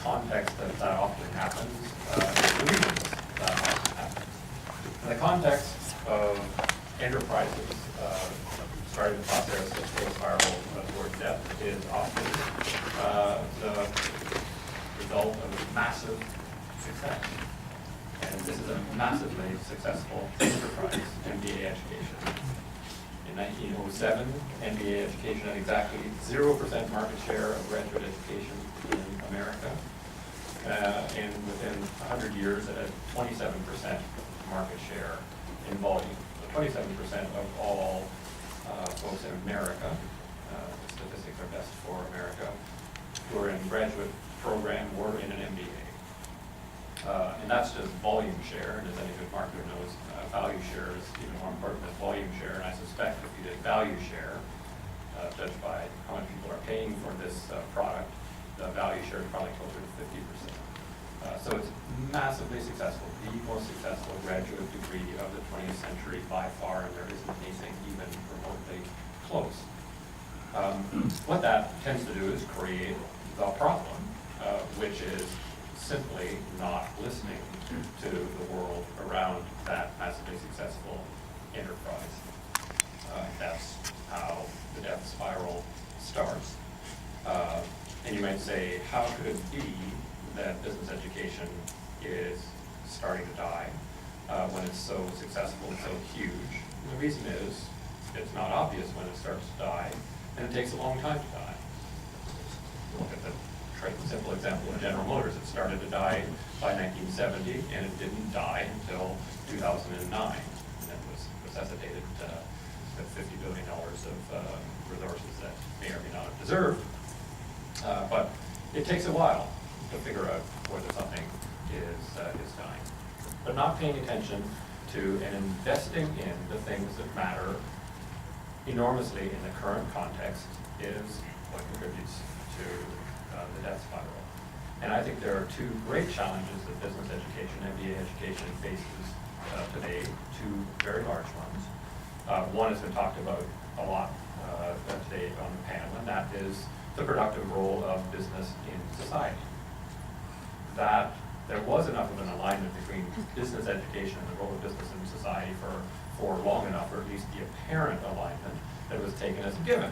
context that that often happens, the reasons that often happens. In the context of enterprises starting the process of slow spiral towards death is often the result of massive success. And this is a massively successful enterprise, MBA education. In 1907, MBA education had exactly 0% market share of graduate education in America. And within 100 years, it had 27% market share in volume. So 27% of all folks in America, the statistics are best for America, who are in graduate program or in an MBA. And that's just volume share, and as any good marketer knows, value share is even more important than volume share, and I suspect if you did value share, judged by how much people are paying for this product, the value share is probably closer to 50%. So it's massively successful, the most successful graduate degree of the 20th century by far, and there isn't anything even remotely close. What that tends to do is create the problem, which is simply not listening to the world around that massively successful enterprise. That's how the death spiral starts. And you might say, how could it be that business education is starting to die when it's so successful and so huge? And the reason is, it's not obvious when it starts to die, and it takes a long time to die. Look at the simple example of General Motors. It started to die by 1970, and it didn't die until 2009. And it was necessitated with $50 billion of resources that may or may not have deserved. But it takes a while to figure out whether something is dying. But not paying attention to and investing in the things that matter enormously in the current context is what contributes to the death spiral. And I think there are two great challenges that business education, MBA education faces today, two very large ones. One has been talked about a lot today on the panel, and that is the productive role of business in society. That there was enough of an alignment between business education and the role of business in society for long enough, or at least the apparent alignment that was taken as a given.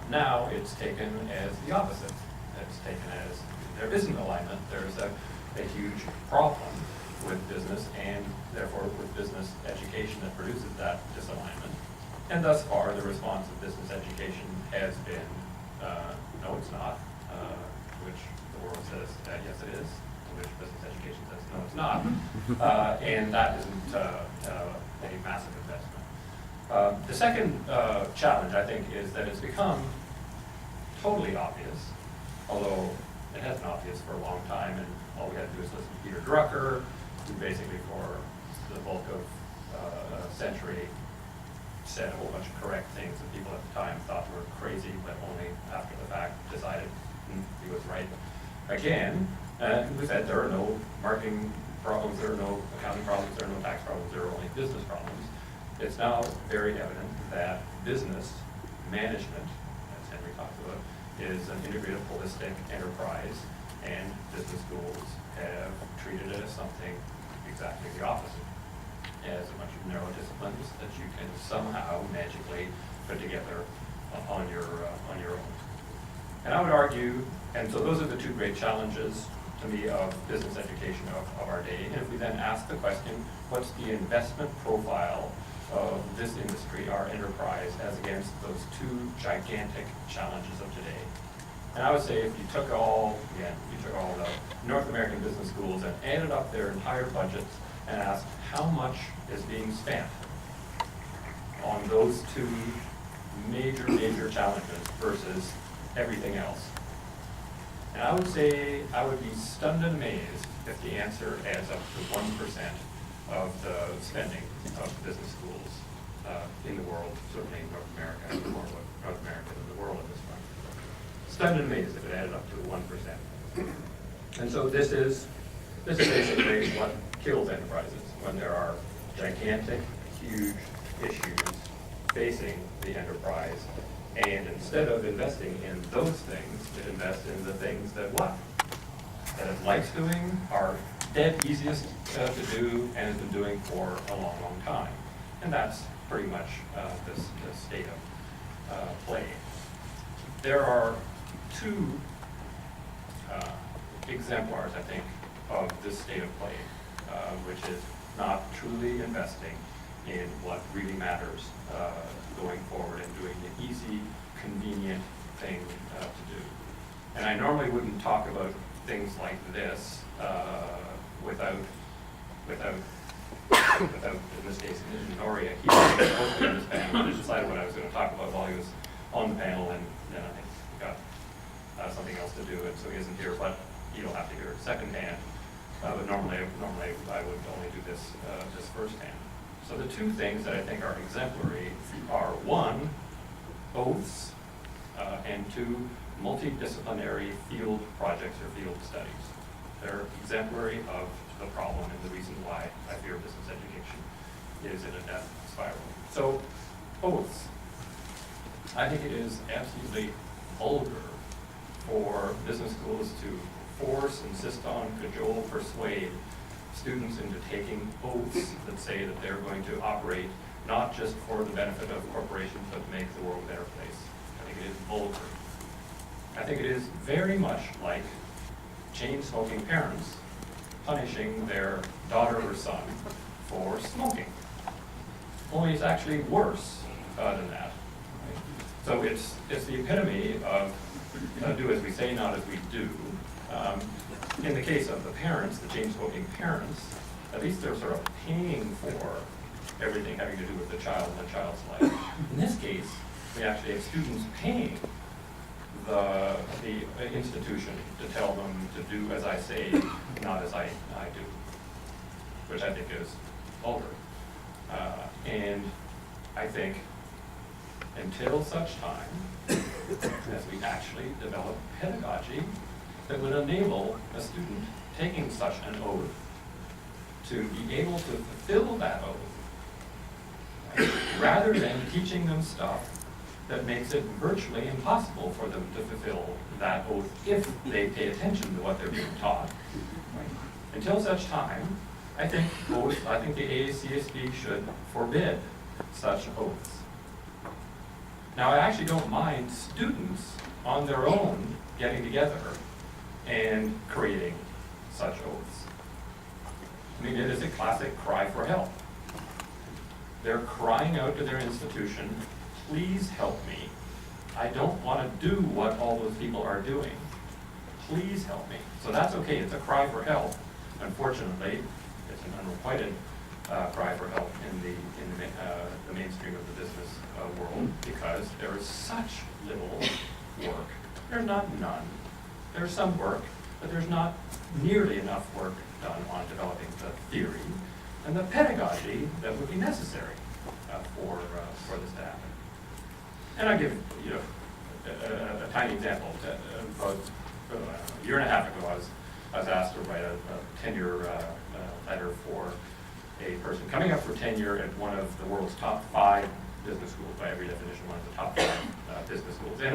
Now it's taken as the opposite. It's taken as there isn't alignment. There's a huge problem with business, and therefore with business education that produces that disalignment. And thus far, the response of business education has been, no, it's not, which the world says, yes, it is, to which business education says, no, it's not. And that isn't a massive investment. The second challenge, I think, is that it's become totally obvious, although it has been obvious for a long time, and all we had to do is listen to Peter Drucker, who basically for the bulk of a century said a whole bunch of correct things that people at the time thought were crazy, but only after the fact decided he was right again. Who said there are no marketing problems, there are no accounting problems, there are no tax problems, there are only business problems. It's now very evident that business management, as Henry talked about, is an integrated, holistic enterprise, and business schools have treated it as something exactly the opposite, as a bunch of narrow disciplines that you can somehow magically put together on your own. And I would argue, and so those are the two great challenges to me of business education of our day. And if we then ask the question, what's the investment profile of this industry, our enterprise, as against those two gigantic challenges of today? And I would say if you took all the North American business schools and added up their entire budgets and asked how much is being spent on those two major challenges versus everything else. And I would say I would be stunned and amazed if the answer adds up to 1% of the spending of business schools in the world, certainly in North America, and more North America than the world at this point. Stunned and amazed if it added up to 1%. And so this is basically what kills enterprises, when there are gigantic, huge issues facing the enterprise, and instead of investing in those things, it invests in the things that what? that it likes doing, are dead easiest to do, and has been doing for a long, long time. And that's pretty much this state of play. There are two exemplars, I think, of this state of play, which is not truly investing in what really matters going forward and doing the easy, convenient thing to do. And I normally wouldn't talk about things like this without, in this case, Noria here, hosting this panel. I decided what I was going to talk about while he was on the panel, and then I think he got something else to do, and so he isn't here, but you'll have to hear it secondhand. But normally I would only do this firsthand. So the two things that I think are exemplary are, one, oaths, and two, multidisciplinary field projects or field studies. They're exemplary of the problem and the reason why I fear business education is in a death spiral. So, oaths. I think it is absolutely vulgar for business schools to force, insist on, cajole, persuade students into taking oaths that say that they're going to operate not just for the benefit of corporations, but to make the world a better place. I think it is vulgar. I think it is very much like chain-smoking parents punishing their daughter or son for smoking. Only it's actually worse than that. Right? So it's the epitome of do as we say, not as we do. In the case of the parents, the chain-smoking parents, at least they're sort of paying for everything having to do with the child and the child's life. In this case, we actually have students paying the institution to tell them to do as I say, not as I do, which I think is vulgar. And I think until such time as we actually develop pedagogy that would enable a student taking such an oath to be able to fulfill that oath, right? Rather than teaching them stuff that makes it virtually impossible for them to fulfill that oath if they pay attention to what they're being taught. Right? Until such time, I think the AACSB should forbid such oaths. Now, I actually don't mind students on their own getting together and creating such oaths. I mean, it is a classic cry for help. They're crying out to their institution, please help me. I don't want to do what all those people are doing. Please help me. So that's okay, it's a cry for help. Unfortunately, it's an unrequited cry for help in the mainstream of the business world, because there is such little work. There's not none. There's some work, but there's not nearly enough work done on developing the theory and the pedagogy that would be necessary for this to happen. And I'll give a tiny example. About a year and a half ago, I was asked to write a tenure letter for a person coming up for tenure at one of the world's top 5 business schools, by every definition, one of the top 5 business schools. And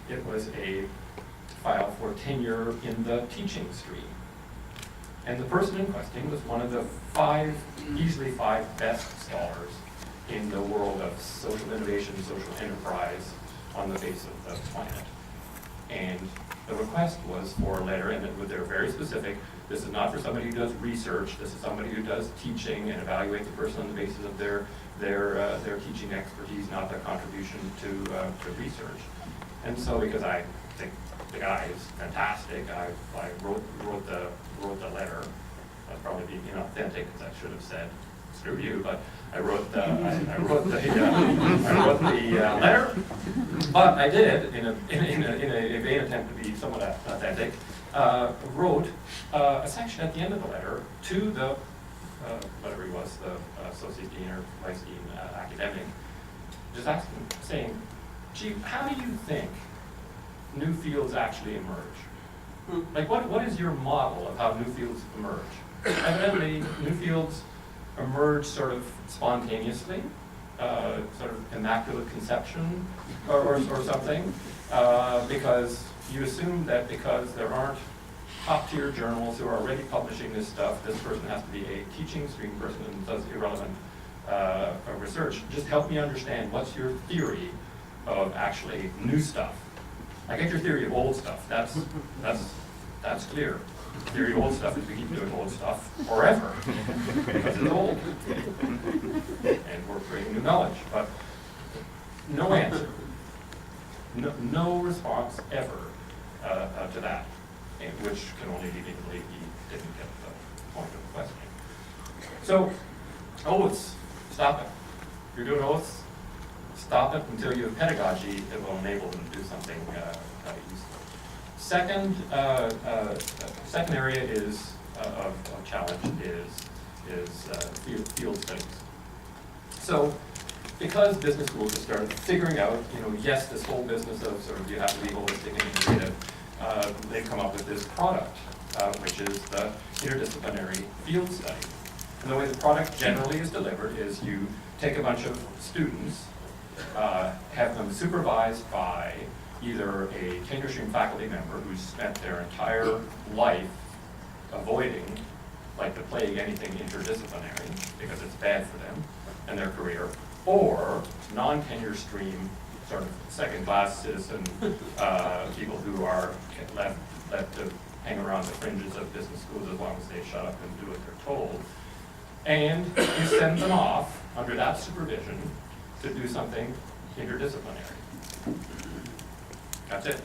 it was a file for tenure in the teaching stream. And the person in question was one of the easily five best scholars in the world of social innovation, social enterprise on the face of the planet. And the request was for a letter, and they're very specific. This is not for somebody who does research. This is somebody who does teaching and evaluate the person on the basis of their teaching expertise, not their contribution to research. And so, because I think the guy is fantastic, I wrote the letter. That's probably being inauthentic, because I should have said screw you, but I wrote the letter. But I did, in a vain attempt to be somewhat authentic, wrote a section at the end of the letter to the whatever he was, the associate dean or vice dean academic, just asking, saying, gee, how do you think new fields actually emerge? Like, what is your model of how new fields emerge? Evidently, new fields emerge sort of spontaneously, sort of immaculate conception or something, because you assume that because there aren't top-tier journals who are already publishing this stuff. This person has to be a teaching stream person and does irrelevant research. Just help me understand what's your theory of actually new stuff. I get your theory of old stuff. That's clear. The theory of old stuff is we keep doing old stuff forever because it's old, and we're creating new knowledge. But no answer, no response ever to that, which can only lead me to believe he didn't get the point of the question. So, oaths, stop it. If you're doing oaths, stop it until you have pedagogy that will enable them to do something useful. Second area is of challenge is field studies. So, because business schools have started figuring out, yes, this whole business of sort of you have to be holistic and integrative, they've come up with this product, which is the interdisciplinary field study. And the way the product generally is delivered is you take a bunch of students, have them supervised by either a tenure stream faculty member who's spent their entire life avoiding, like the plague, anything interdisciplinary because it's bad for them and their career, or non-tenure stream, sort of second-class citizen people who are left to hang around the fringes of business schools as long as they shut up and do what they're told. And you send them off under that supervision to do something interdisciplinary. That's it.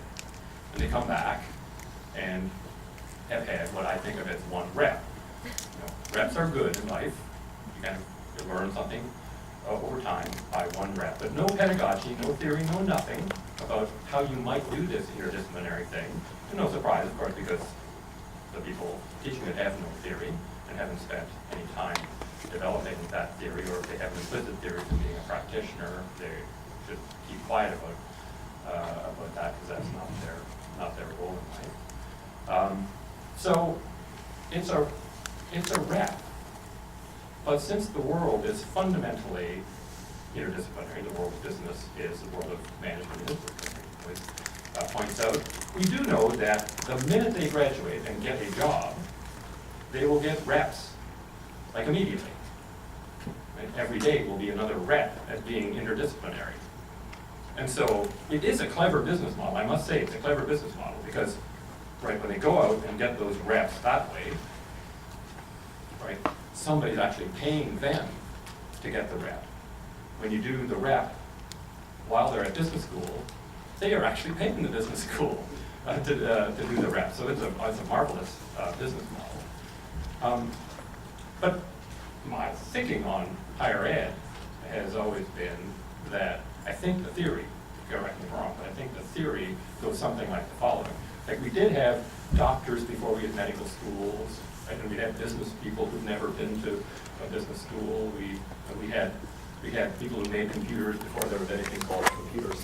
And they come back and have had what I think of as one rep. Reps are good in life. You learn something over time by one rep. But no pedagogy, no theory, no nothing about how you might do this interdisciplinary thing. And no surprise, of course, because the people teaching it have no theory and haven't spent any time developing that theory, or if they have an implicit theory from being a practitioner, they should keep quiet about that, because that's not their role in life. So it's a rep. But since the world is fundamentally interdisciplinary, the world of business is the world of management and interdisciplinary, points out, we do know that the minute they graduate and get a job, they will get reps, like immediately. Right? Every day will be another rep at being interdisciplinary. And so it is a clever business model. I must say it's a clever business model because, right, when they go out and get those reps that way, right, somebody's actually paying them to get the rep. When you do the rep while they're at business school, they are actually paying the business school to do the rep. So it's a marvelous business model. But my thinking on higher ed has always been that I think the theory, correct me if I'm wrong, but I think the theory goes something like the following. Like, we did have doctors before we had medical schools, right? And we had business people who've never been to a business school. We had people who made computers before there was anything called computers.